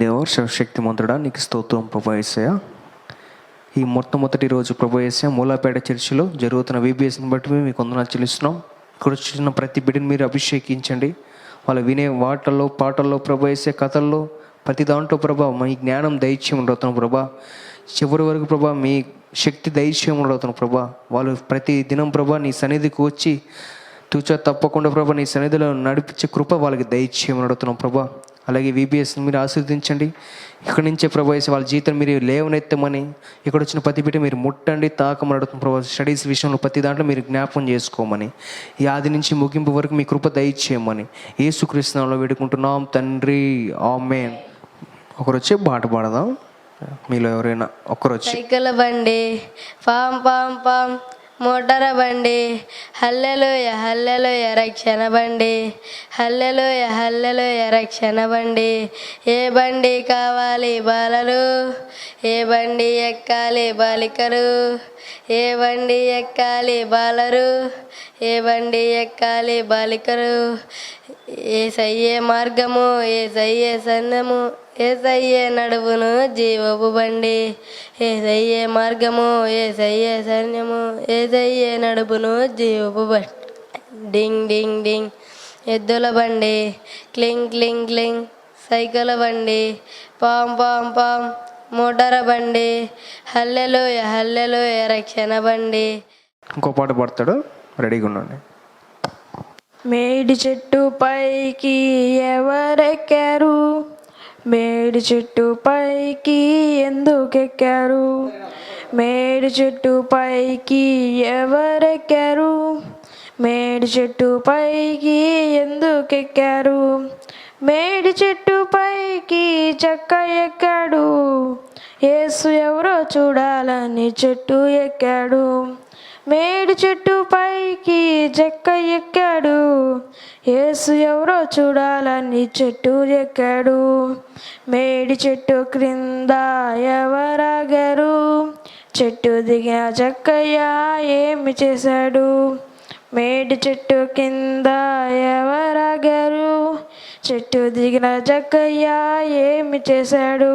దేవ సర్వశక్తిమంతుడా, నీకు స్తోత్రం ప్రభు యేసయ్య. ఈ మొట్టమొదటి రోజు ప్రభు యేసయ్య మూలాపేట చర్చిలో జరుగుతున్న VBSని బట్టి మీకు వందనాలు చెల్లిస్తున్నాం. ఇక్కడ వచ్చిన ప్రతి బిడ్డని మీరు అభిషేకించండి. వాళ్ళు వినే వాటల్లో, పాటల్లో ప్రభు యేసయ్య, కథల్లో, ప్రతి దాంట్లో ప్రభా మీ జ్ఞానం దైత్యం ఉండవుతున్నాం ప్రభా. చివరి వరకు ప్రభా మీ శక్తి దైత్యం ఉండవుతున్నాం ప్రభా. వాళ్ళు ప్రతి దినం ప్రభా నీ సన్నిధికి వచ్చి తూచా తప్పకుండా ప్రభా నీ సన్నిధిలో నడిపించే కృప వాళ్ళకి దైత్యం ఉండవుతున్నాం ప్రభా. అలాగే VBSని మీరు ఆశీర్వదించండి. ఇక్కడి నుంచే ప్రభా వాళ్ళ జీవితం మీరు లేవనెత్తమని, ఇక్కడ వచ్చిన ప్రతి బిడ్డ మీరు ముట్టండి, తాకమని అడుగుతున్నాం ప్రభా. స్టడీస్ విషయంలో ప్రతి దాంట్లో మీరు జ్ఞాపకం చేసుకోమని, ఈ ఆది నుంచి ముగింపు వరకు మీ కృప దయచేయమని యేసుక్రీస్తు నామములో వేడుకుంటున్నాం తండ్రి, ఆమేన్. ఒకరు వచ్చి పాట పాడదాం. మీలో ఎవరైనా ఒకరు వచ్చి సైకిల్ బండి, పాం పాం పాం, మోటార్ బండి, హల్లెలూయ హల్లెలూయ రక్షణ బండి, హల్లెలూయ హల్లెలూయ రక్షణ బండి. ఏ బండి కావాలి బాలలు, ఏ బండి ఎక్కాలి బాలికలు, ఏ బండి ఎక్కాలి బాలరు, ఏ బండి ఎక్కాలి బాలికలు. యేసయ్యే మార్గము, యేసయ్యే సన్నము, యేసయ్యే నడువును జీవపు బండి. యేసయ్యే మార్గము, యేసయ్యే సైన్యము, యేసయ్యే నడుపును జీవపు బండి. డింగ్ డింగ్ డింగ్ ఎద్దుల బండి, క్లింగ్ క్లింగ్ క్లింగ్ సైకిల్ బండి, పాం పాం పాం మోటార్ బండి, హల్లెలూయ హల్లెలూయ రక్షణ బండి. ఇంకో పాట పాడతాడు, రెడీగా ఉండండి. మేడి చెట్టు పైకి ఎవరెక్కారు, మేడి చెట్టు పైకి ఎందుకెక్కారు, మేడి చెట్టు పైకి ఎవరెక్కారు, మేడి చెట్టు పైకి ఎందుకెక్కారు, మేడి చెట్టు పైకి చెక్క ఎక్కాడు, యేసు ఎవరో చూడాలని చెట్టు ఎక్కాడు. మేడి చెట్టు పైకి చెక్క ఎక్కాడు, యేసు ఎవరో చూడాలని చెట్టు ఎక్కాడు. మేడి చెట్టు క్రింద ఎవరాగారు, చెట్టు దిగిన చెక్కయ్య ఏమి చేశాడు. మేడి చెట్టు కింద ఎవరాగారు, చెట్టు దిగిన జక్కయ్య ఏమి చేశాడు.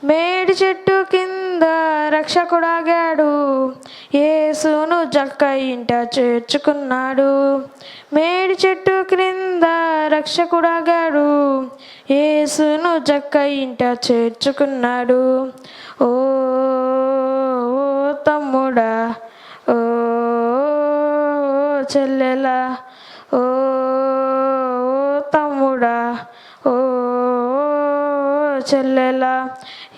మేడి చెట్టు కింద రక్షకుడాగాడు, యేసును జక్క ఇంట చేర్చుకున్నాడు. మేడి చెట్టు క్రింద రక్షకుడాగాడు, యేసును జక్క ఇంట చేర్చుకున్నాడు. ఓ తమ్ముడా, ఓ చెల్లెలా, ఓ తమ్ముడా, ఓ చెల్లెలా,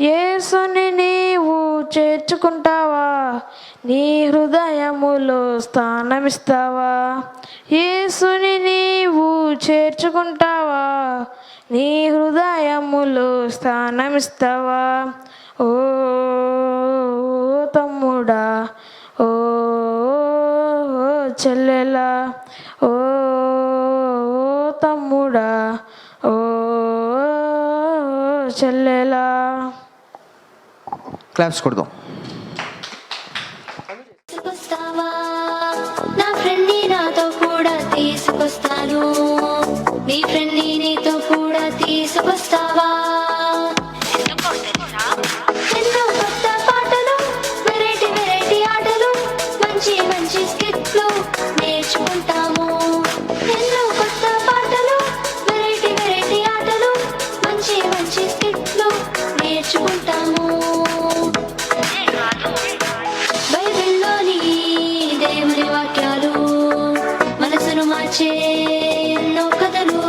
యేసుని నీవు చేర్చుకుంటావా, నీ హృదయములో స్థానమిస్తావా. యేసుని నీవు చేర్చుకుంటావా, నీ హృదయములో స్థానమిస్తావా. ఓ తమ్ముడా, ఓ చెల్లెలా, ఓ తమ్ముడా, ఓ చెల్లెలా. క్లాప్స్ కొడదాం. తీసుకొస్తావా నా ఫ్రెండ్ని నాతో కూడా తీసుకొస్తాను, నీ ఫ్రెండ్ని నీతో కూడా తీసుకొస్తావా. ఎన్నో కొత్త పాటలు, వెరైటీ వెరైటీ ఆటలు, మంచి మంచి స్కిట్లు నేర్చుకుంటాము. ఎన్నో కొత్త పాటలు, వెరైటీ వెరైటీ ఆటలు, మంచి మంచి స్కిట్లు నేర్చుకుంటాము. బైబిల్లోని దేవుని వాక్యాలు, మనసును మార్చే ఎన్నో కథలు,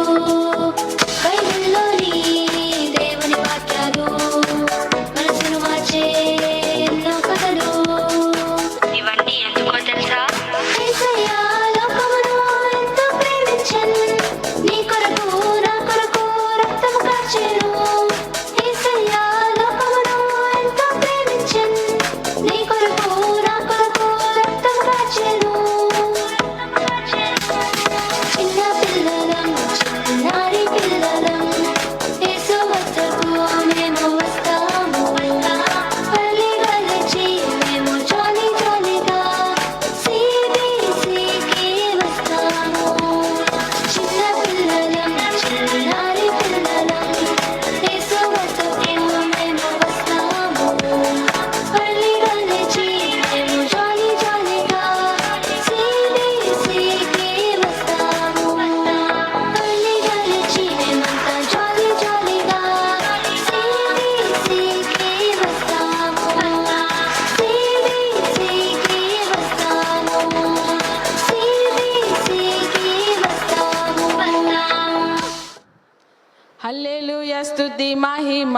స్తుతి మహిమ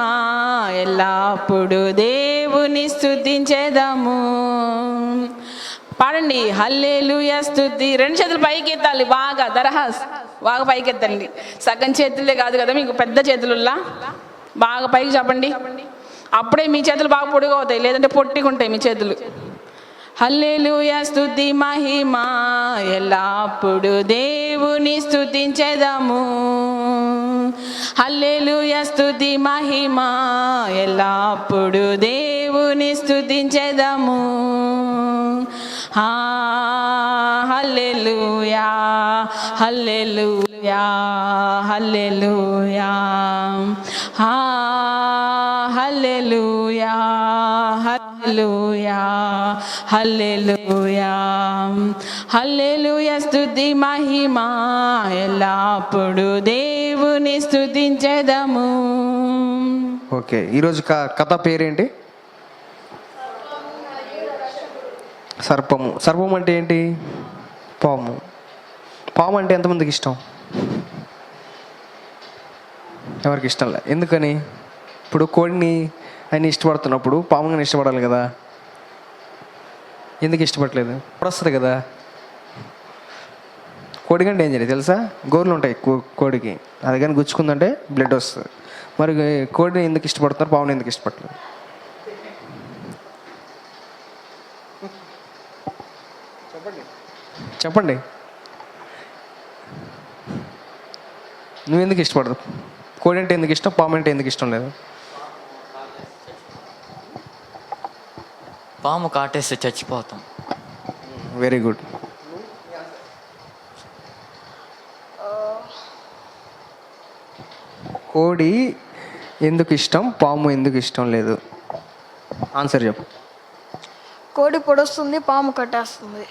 ఎల్లప్పుడు దేవుని స్తుతించేదము. పాడండి హల్లెలూయా స్తుతి. రెండు చేతులు పైకి ఎత్తాలి బాగా, దరహాస్ బాగా పైకి ఎత్తండి. సగం చేతులే కాదు కదా మీకు, పెద్ద చేతులులా బాగా పైకి చెప్పండి. అప్పుడే మీ చేతులు బాగా పొడిగా అవుతాయి, లేదంటే పొట్టిగా ఉంటాయి మీ చేతులు. హల్లెలూయా స్తుతి మహిమ ఎల్లప్పుడు దేవుని స్తుతించేదము. హల్లెలూయా స్తుతి మహిమ ఎల్లప్పుడు దేవుని స్తుతించేదము. హల్లెలూయా హల్లెలూయా హల్లెలూయా హల్లెలూయా హల్లెలూయా హల్లెలూయా హల్లెలూయా స్తుతి మహిమ ఎల్లప్పుడు దేవుని స్తుతించెదము. ఓకే, ఈరోజు కథ పేరేంటి? సర్పము. సర్పం అంటే ఏంటి? పాము. పాము అంటే ఎంతమందికి ఇష్టం? ఎవరికి ఇష్టం లే. ఎందుకని? ఇప్పుడు కోడిని ఆయన ఇష్టపడుతున్నప్పుడు పాముని ఇష్టపడాలి కదా. ఎందుకు ఇష్టపడలేదు? ఇప్పుడు వస్తుంది కదా. కోడి కంటే ఏం చేయాలి తెలుసా? గోర్లు ఉంటాయి కోడికి, అది కానీ గుచ్చుకుందంటే బ్లడ్ వస్తుంది. మరి కోడిని ఎందుకు ఇష్టపడుతున్నారు, పాముని ఎందుకు ఇష్టపడలేదు? చెప్పండి. నువ్వెందుకు ఇష్టపడదు? కోడి అంటే ఎందుకు ఇష్టం, పాము అంటే ఎందుకు ఇష్టం లేదు? పాము కాటేస్తే చచ్చిపోతాం. Very good. కోడి ఎందుకు ఇష్టం, పాము ఎందుకు ఇష్టం లేదు? ఆన్సర్ చెప్పు. కోడి పొడొస్తుంది, పాము కట్టేస్తుంది.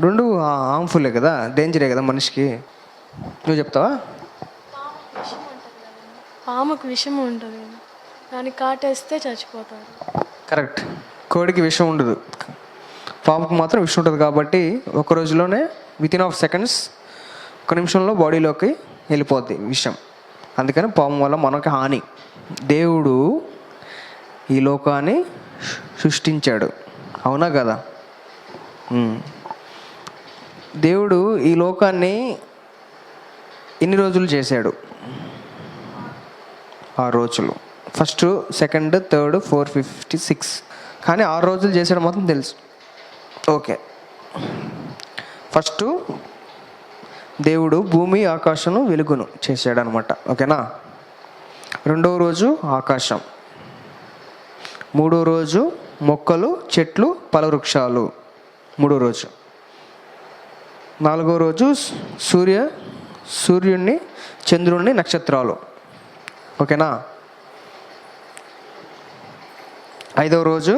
రెండు హార్మ్ఫుల్లే కదా, డేంజరే కదా మనిషికి. నువ్వు చెప్తావా? పాముకు విషం ఉంటుంది, దాన్ని కాటేస్తే చచ్చిపోతారు. కరెక్ట్. కోడికి విషం ఉండదు, పాముకు మాత్రం విషం ఉంటుంది. కాబట్టి ఒక రోజులోనే వితిన్ ఆఫ్ సెకండ్స్, ఒక నిమిషంలో బాడీలోకి వెళ్ళిపోద్ది విషం. అందుకని పాము వల్ల మనకి హాని. దేవుడు ఈ లోకాన్ని సృష్టించాడు, అవునా కదా? దేవుడు ఈ లోకాన్ని ఎన్ని రోజులు చేశాడు? 6 రోజులు. First, second, third, 4, 5, 6. కానీ 6 రోజులు చేశాడు మాత్రం తెలుసు. ఓకే, ఫస్ట్ దేవుడు భూమి ఆకాశం వెలుగును చేశాడు అనమాట. ఓకేనా? రెండవ రోజు ఆకాశం. మూడో రోజు మొక్కలు, చెట్లు, ఫలవృక్షాలు. మూడో రోజు. నాలుగో రోజు సూర్యుడిని, చంద్రుడిని, నక్షత్రాలు. ఓకేనా? ఐదవ రోజు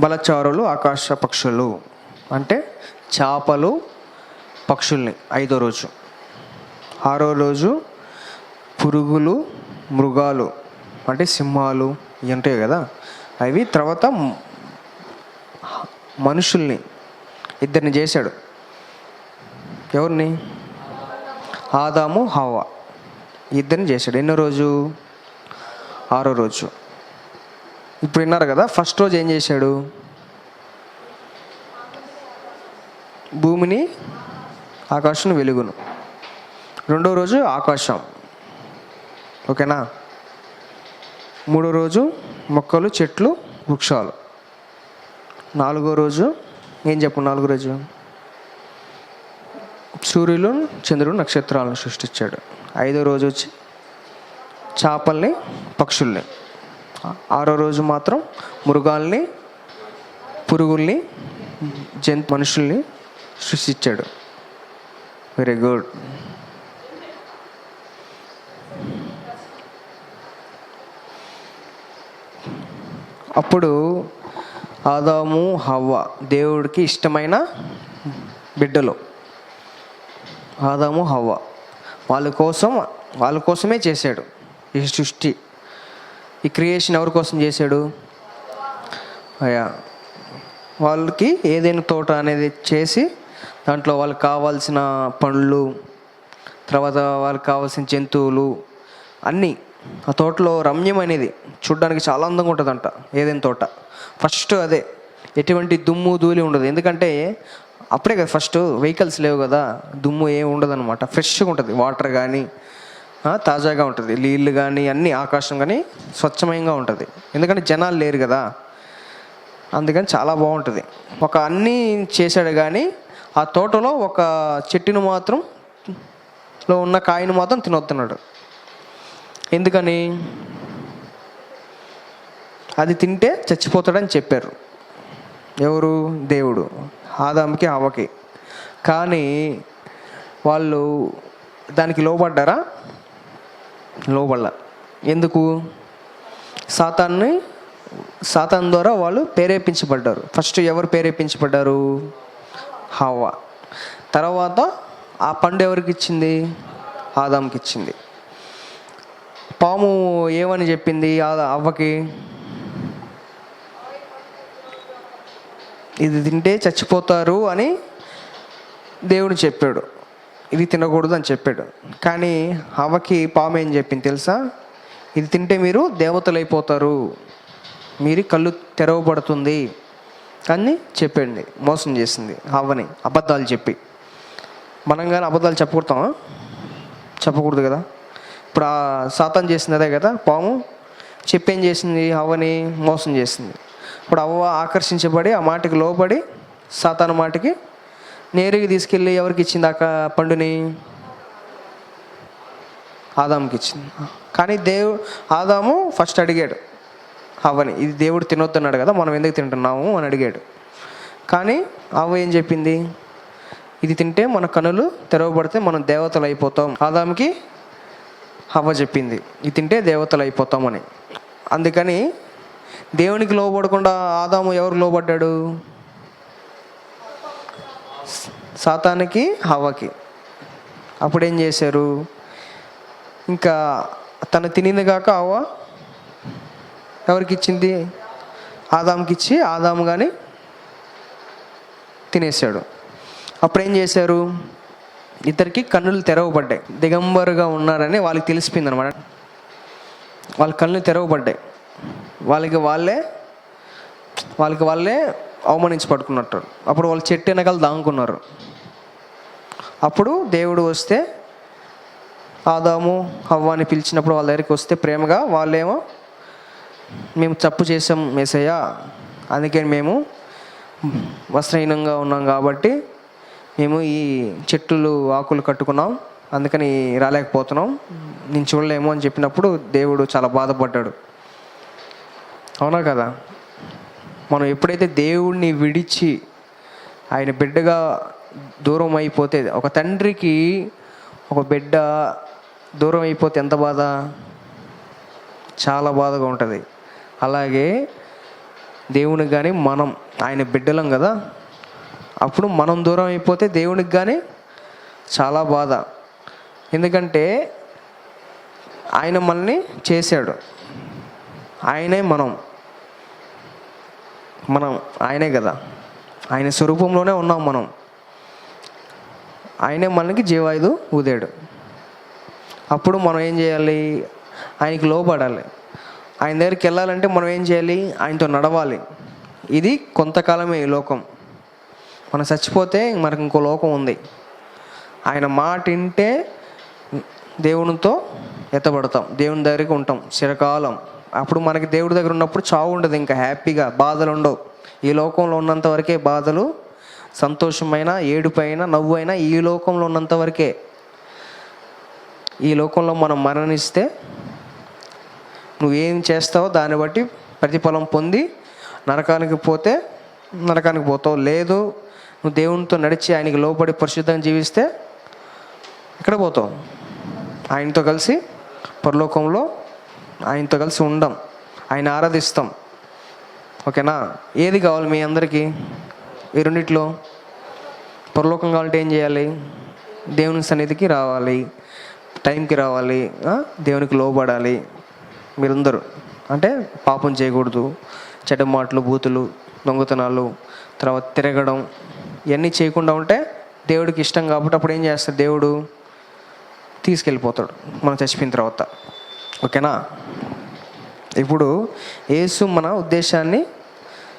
బలచారులు, ఆకాశ పక్షులు అంటే చేపలు, పక్షుల్ని. 5వ రోజు. 6వ రోజు పురుగులు, మృగాలు అంటే సింహాలు ఇవి ఉంటాయి కదా అవి. తర్వాత మనుషుల్ని 2 చేశాడు. ఎవరిని? ఆదాము, హవ్వ 2 చేశాడు. ఎన్నో రోజు? 6వ రోజు. ఇప్పుడు విన్నారు కదా, ఫస్ట్ రోజు ఏం చేశాడు? భూమిని, ఆకాశం, వెలుగును. రెండో రోజు ఆకాశం. ఓకేనా? మూడో రోజు మొక్కలు, చెట్లు, వృక్షాలు. 4వ రోజు ఏం చెప్పు? 4వ రోజు సూర్యులు, చంద్రుడు, నక్షత్రాలను సృష్టించాడు. 5వ రోజు వచ్చి చేపల్ని, పక్షుల్ని. 6వ రోజు మాత్రం మృగాల్ని, పురుగుల్ని, మనుషుల్ని సృష్టించాడు. Very good. అప్పుడు ఆదాము, హవ్వ దేవుడికి ఇష్టమైన బిడ్డలు. ఆదాము, హవ్వ వాళ్ళ కోసమే చేశాడు ఈ సృష్టి. ఈ క్రియేషన్ ఎవరి కోసం చేశాడు? అయ్యా, వాళ్ళకి ఏదైనా తోట అనేది చేసి దాంట్లో వాళ్ళకి కావాల్సిన పండ్లు, తర్వాత వాళ్ళకి కావాల్సిన జంతువులు అన్నీ ఆ తోటలో రమ్యమైనది, చూడ్డానికి చాలా అందంగా ఉంటుందంట ఏదైనా తోట. ఫస్ట్ అదే, ఎటువంటి దుమ్ము ధూళి ఉండదు. ఎందుకంటే అప్పుడే కదా ఫస్ట్, వెహికల్స్ లేవు కదా, దుమ్ము ఏమి ఉండదు అనమాట. ఫ్రెష్గా ఉంటుంది, వాటర్ కానీ తాజాగా ఉంటుంది, నీళ్ళు కానీ అన్నీ, ఆకాశం కానీ స్వచ్ఛమయంగా ఉంటుంది. ఎందుకంటే జనాలు లేరు కదా, అందుకని చాలా బాగుంటుంది. ఒక అన్నీ చేశాడు కానీ ఆ తోటలో ఒక చెట్టును మాత్రం లో ఉన్న కాయను మాత్రం తినొస్తున్నాడు. ఎందుకని? అది తింటే చచ్చిపోతాడని చెప్పారు. ఎవరు? దేవుడు ఆదాముకి హవ్వకి. కానీ వాళ్ళు దానికి లోబడ్డారా? లోబడ్డ. ఎందుకు? సాతాన్ ద్వారా వాళ్ళు ప్రేరేపించబడ్డారు. ఫస్ట్ ఎవరు ప్రేరేపించబడ్డారు? హవ్వ. తర్వాత ఆ పండు ఎవరికి ఇచ్చింది? ఆదాంకి ఇచ్చింది. పాము ఏమని చెప్పింది అవ్వకి? ఇది తింటే చచ్చిపోతారు అని దేవుడు చెప్పాడు, ఇది తినకూడదు అని చెప్పాడు. కానీ అవ్వకి పాము ఏం చెప్పింది తెలుసా? ఇది తింటే మీరు దేవతలు అయిపోతారు, మీరు కళ్ళు తెరవబడుతుంది అని చెప్పింది. మోసం చేసింది అవ్వని అబద్ధాలు చెప్పి. మనం కానీ అబద్ధాలు చెప్పకూడతామా? చెప్పకూడదు కదా. ఇప్పుడు ఆ సాతాను చేసింది అదే కదా, పాము చెప్పేం చేసింది? అవ్వని మోసం చేసింది. ఇప్పుడు అవ్వ ఆకర్షించబడి ఆ మాటకి లోబడి సాతాను మాటకి నేరుగా తీసుకెళ్ళి ఎవరికి ఇచ్చింది ఆ పండుని? ఆదాముకి ఇచ్చింది. కానీ ఆదాము ఫస్ట్ అడిగాడు అవ్వని, ఇది దేవుడు తినొద్దన్నాడు కదా, మనం ఎందుకు తింటున్నాము అని అడిగాడు. కానీ అవ్వ ఏం చెప్పింది? ఇది తింటే మన కనులు తెరవబడితే మనం దేవతలు అయిపోతాం. ఆదాముకి అవ్వ చెప్పింది ఇది తింటే దేవతలు అయిపోతామని. అందుకని దేవునికి లోబడకుండా ఆదాము ఎవరు లోబడ్డాడు? సాతానికి, హవ్వకి. అప్పుడు ఏం చేశారు? ఇంకా తను తినింది కాక అవ్వ ఎవరికి ఇచ్చింది? ఆదాముకి ఇచ్చి ఆదాము కానీ తినేసాడు. అప్పుడు ఏం చేశారు? ఇద్దరికి కన్నులు తెరవబడ్డాయి. దిగంబరుగా ఉన్నారని వాళ్ళకి తెలిసిపోయింది అనమాట. వాళ్ళ కళ్ళు తెరవబడ్డాయి. వాళ్ళకి వాళ్ళే అవమానించి పడుకున్నట్టు. అప్పుడు వాళ్ళు చెట్టు వెనకాల దాంకున్నారు. అప్పుడు దేవుడు వస్తే ఆదాము హవ్వాని పిలిచినప్పుడు వాళ్ళ దగ్గరికి వస్తే ప్రేమగా వాళ్ళేమో, మేము తప్పు చేసాం యేసయ్య, అందుకే మేము వస్త్రహీనంగా ఉన్నాం కాబట్టి మేము ఈ చెట్లు ఆకులు కట్టుకున్నాం, అందుకని రాలేకపోతున్నాం, నేను చూడలేము అని చెప్పినప్పుడు దేవుడు చాలా బాధపడ్డాడు. అవునా కదా? మనం ఎప్పుడైతే దేవుడిని విడిచి ఆయన బిడ్డగా దూరం అయిపోతే, ఒక తండ్రికి ఒక బిడ్డ దూరం అయిపోతే ఎంత బాధ? చాలా బాధగా ఉంటుంది. అలాగే దేవునికి కానీ మనం ఆయన బిడ్డలం కదా, అప్పుడు మనం దూరం అయిపోతే దేవునికి కానీ చాలా బాధ. ఎందుకంటే ఆయన మనల్ని చేశాడు, ఆయనే మనం ఆయనే కదా, ఆయన స్వరూపంలోనే ఉన్నాం మనం. ఆయనే మనకి జీవాయుధు ఊదాడు. అప్పుడు మనం ఏం చేయాలి? ఆయనకి లోబడాలి. ఆయన దగ్గరికి వెళ్ళాలంటే మనం ఏం చేయాలి? ఆయనతో నడవాలి. ఇది కొంతకాలమే ఈ లోకం. మనం చచ్చిపోతే మనకు ఇంకో లోకం ఉంది. ఆయన మాట వింటే దేవునితో ఎత్తబడతాం, దేవుని దగ్గరికి ఉంటాం చిరకాలం. అప్పుడు మనకి దేవుడి దగ్గర ఉన్నప్పుడు చావు ఉండదు, ఇంకా హ్యాపీగా బాధలు ఉండవు. ఈ లోకంలో ఉన్నంత వరకే బాధలు, సంతోషమైన, ఏడుపైన, నవ్వు అయినా ఈ లోకంలో ఉన్నంత వరకే. ఈ లోకంలో మనం మరణిస్తే నువ్వేం చేస్తావో దాన్ని బట్టి ప్రతిఫలం పొంది నరకానికి పోతావు. లేదు నువ్వు దేవునితో నడిచి ఆయనకి లోబడి పరిశుద్ధంగా జీవిస్తే ఎక్కడ పోతావు? ఆయనతో కలిసి పరలోకంలో ఆయనతో కలిసి ఉండం, ఆయన ఆరాధిస్తాం. ఓకేనా? ఏది కావాలి మీ అందరికీ? ఈ రెండిట్లో పరలోకం కావాలంటే ఏం చేయాలి? దేవుని సన్నిధికి రావాలి, టైంకి రావాలి, దేవునికి లోబడాలి. మీరందరూ అంటే పాపం చేయకూడదు, చెడ్డ మాటలు, బూతులు, దొంగతనాలు, తర్వాత తిరగడం, ఇవన్నీ చేయకుండా ఉంటే దేవుడికి ఇష్టం. కాబట్టి అప్పుడు ఏం చేస్తాడు? దేవుడు తీసుకెళ్ళిపోతాడు మనం చచ్చిపోయిన తర్వాత. ఓకేనా? ఇప్పుడు యేసు మన ఉద్దేశాన్ని,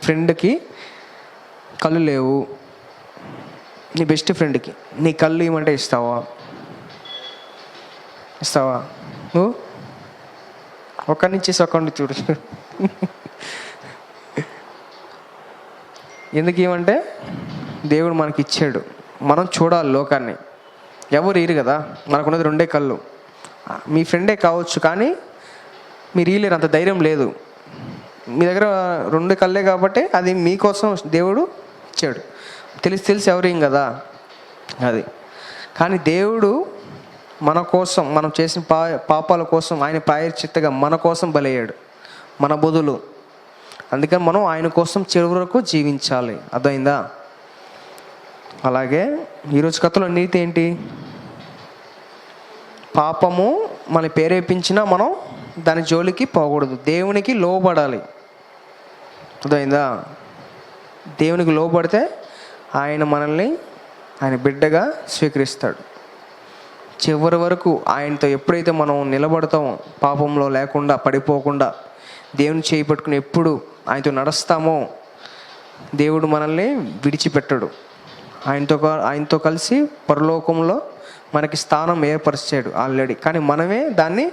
ఫ్రెండ్కి కళ్ళు లేవు, నీ బెస్ట్ ఫ్రెండ్కి నీ కళ్ళు ఇవ్వమంటే ఇస్తావా? నువ్వు ఒక్కడి నుంచి ఒక్కడిని చూడు. ఎందుకు ఇవ్వమంటే దేవుడు మనకి ఇచ్చాడు, మనం చూడాలి లోకాన్ని. ఎవరు ఇరు కదా, మనకున్నది 2 కళ్ళు. మీ ఫ్రెండే కావచ్చు, కానీ మీరు ఇయ్యలేరు, అంత ధైర్యం లేదు. మీ దగ్గర 2 కళ్ళే కాబట్టి అది మీకోసం దేవుడు ఇచ్చాడు. తెలిసి ఎవరు ఏం కదా అది. కానీ దేవుడు మన కోసం, మనం చేసిన పాపాల కోసం ఆయన ప్రాయశ్చిత్తగా మన కోసం బలయ్యాడు, మన బదులు. అందుకని మనం ఆయన కోసం చివరి వరకు జీవించాలి. అర్థమైందా? అలాగే ఈరోజు కథలో నీతి ఏంటి? పాపము మన ప్రేరేపించినా మనం దాని జోలికి పోకూడదు, దేవునికి లోబడాలి. అర్థమైందా? దేవునికి లోబడితే ఆయన మనల్ని ఆయన బిడ్డగా స్వీకరిస్తాడు. చివరి వరకు ఆయనతో ఎప్పుడైతే మనం నిలబడతామో, పాపంలో లేకుండా పడిపోకుండా దేవుని చేయి పట్టుకుని ఎప్పుడు ఆయనతో నడుస్తామో, దేవుడు మనల్ని విడిచిపెట్టడు. ఆయనతో కలిసి పరలోకంలో మనకి స్థానం ఏర్పరిచాడు ఆల్రెడీ. కానీ మనమే దాన్ని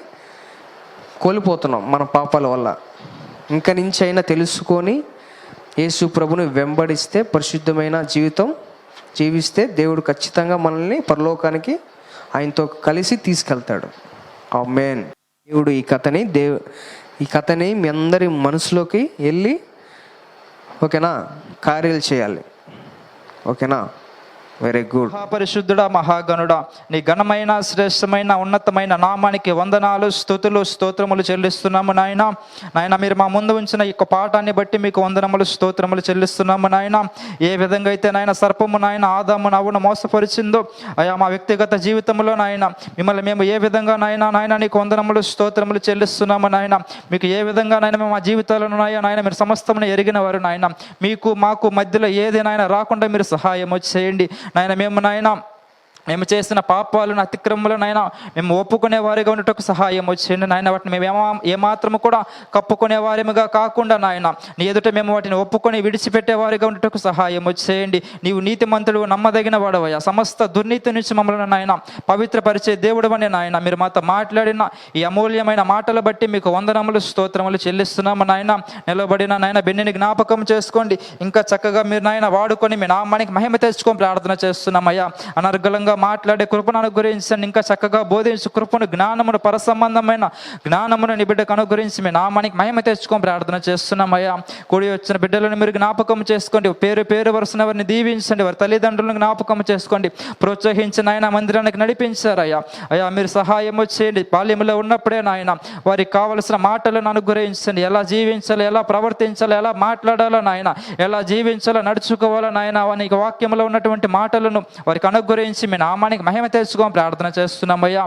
కోల్పోతున్నాం మన పాపాల వల్ల. ఇంక నుంచి అయినా తెలుసుకొని యేసు ప్రభుని వెంబడిస్తే, పరిశుద్ధమైన జీవితం జీవిస్తే దేవుడు ఖచ్చితంగా మనల్ని పరలోకానికి ఆయనతో కలిసి తీసుకెళ్తాడు. ఆమేన్. దేవుడు ఈ కథని మీ అందరి మనసులోకి వెళ్ళి, ఓకేనా, కార్యాలు చేయాలి. ఓకేనా? Very good. మహాపరిశుద్ధుడా, మహాగణుడా, నీ ఘనమైన శ్రేష్టమైన ఉన్నతమైన నామానికి వందనాలు, స్తుతులు, స్తోత్రములు చెల్లిస్తున్నాము నాయన. మీరు మా ముందు ఉంచిన ఈ పాఠాన్ని బట్టి మీకు వందనములు, స్తోత్రములు చెల్లిస్తున్నాము నాయన. ఏ విధంగా అయితే నాయన సర్పము నాయన ఆదాము నవ్వును మోసపరిచిందో, అయా మా వ్యక్తిగత జీవితంలో నాయన మిమ్మల్ని మేము ఏ విధంగా నాయన నీకు వందనములు, స్తోత్రములు చెల్లిస్తున్నాము నాయన. మీకు ఏ విధంగా నాయన మేము మా జీవితాలను నాయన మీరు సమస్తమును ఎరిగిన వారు నాయన. మీకు మాకు మధ్యలో ఏది నాయన రాకుండా మీరు సహాయం చేయండి నాయన. మేము చేసిన పాపాలను, అతిక్రమములను మేము ఒప్పుకునే వారిగా ఉండటకు సహాయం వచ్చేయండి నాయన. వాటిని మేము ఏమాత్రము కూడా కప్పుకునే వారిగా కాకుండా నాయన నీ ఎదుట మేము వాటిని ఒప్పుకొని విడిచిపెట్టే వారిగా ఉండటకు సహాయం వచ్చేయండి. నీవు నీతిమంతుడు, నమ్మదగిన వాడవయ్యా. సమస్త దుర్నీతి నుంచి మమ్మల్ని నాయన పవిత్రపరిచే దేవుడవని నాయన మీరు మాతో మాట్లాడిన ఈ అమూల్యమైన మాటలు బట్టి మీకు వందనములు, స్తోత్రములు చెల్లిస్తున్నాము నాయన. నిలబడిన నాయన బెన్నిని జ్ఞాపకం చేసుకోండి. ఇంకా చక్కగా మీరు నాయన వాడుకొని మీ నామానికి మహిమ తెచ్చుకొని ప్రార్థన చేస్తున్నామయ్యా. అనర్గళంగా మాట్లాడే కృపను అనుగ్రహించండి. ఇంకా చక్కగా బోధించు కృపను, జ్ఞానమును, పరసంబంధమైన జ్ఞానమును నీ బిడ్డకు అనుగ్రహించి మీ నామానికి మహిమ తెచ్చుకొని ప్రార్థన చేస్తున్నామయ్యా. కూడి వచ్చిన బిడ్డలను మీరు జ్ఞాపకం చేసుకోండి. పేరు వరుసన వారిని దీవించండి. వారి తల్లిదండ్రులను జ్ఞాపకం చేసుకోండి. ప్రోత్సహించి నాయన మందిరానికి నడిపించారయ్యా. మీరు సహాయం చేయండి. బాల్యంలో ఉన్నప్పుడే నాయన వారికి కావలసిన మాటలను అనుగ్రహించండి. ఎలా జీవించాలో, ఎలా ప్రవర్తించాలో, ఎలా మాట్లాడాలో నాయన, ఎలా జీవించాలో, నడుచుకోవాలో నాయన వారికి వాక్యంలో ఉన్నటువంటి మాటలను వారికి అనుగ్రహించి మీ నామానికి మహిమ తెచ్చుకొని ప్రార్థన చేస్తున్నామయ్యా.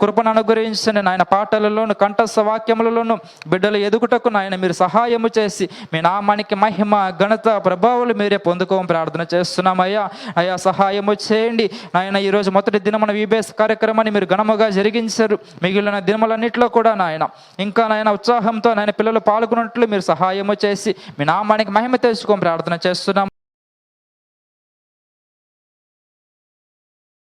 కృపను అనుగ్రహించండి నాయన. పాటలలోను, కంఠస్థ వాక్యములలోను బిడ్డలు ఎదుగుటకు నాయన మీరు సహాయము చేసి మీ నామానికి మహిమ, ఘనత, ప్రభావాలు మీరే పొందుకోని ప్రార్థన చేస్తున్నామయ్యా. సహాయము చేయండి నాయన. ఈరోజు మొదటి దినమున VBS కార్యక్రమాన్ని మీరు ఘనముగా జరిగించారు. మిగిలిన దినములన్నింటిలో కూడా నాయన ఇంకా నాయన ఉత్సాహంతో నాయన పిల్లలు పాల్గొన్నట్లు మీరు సహాయము చేసి మీ నామానికి మహిమ తెచ్చుకొని ప్రార్థన చేస్తున్నాం.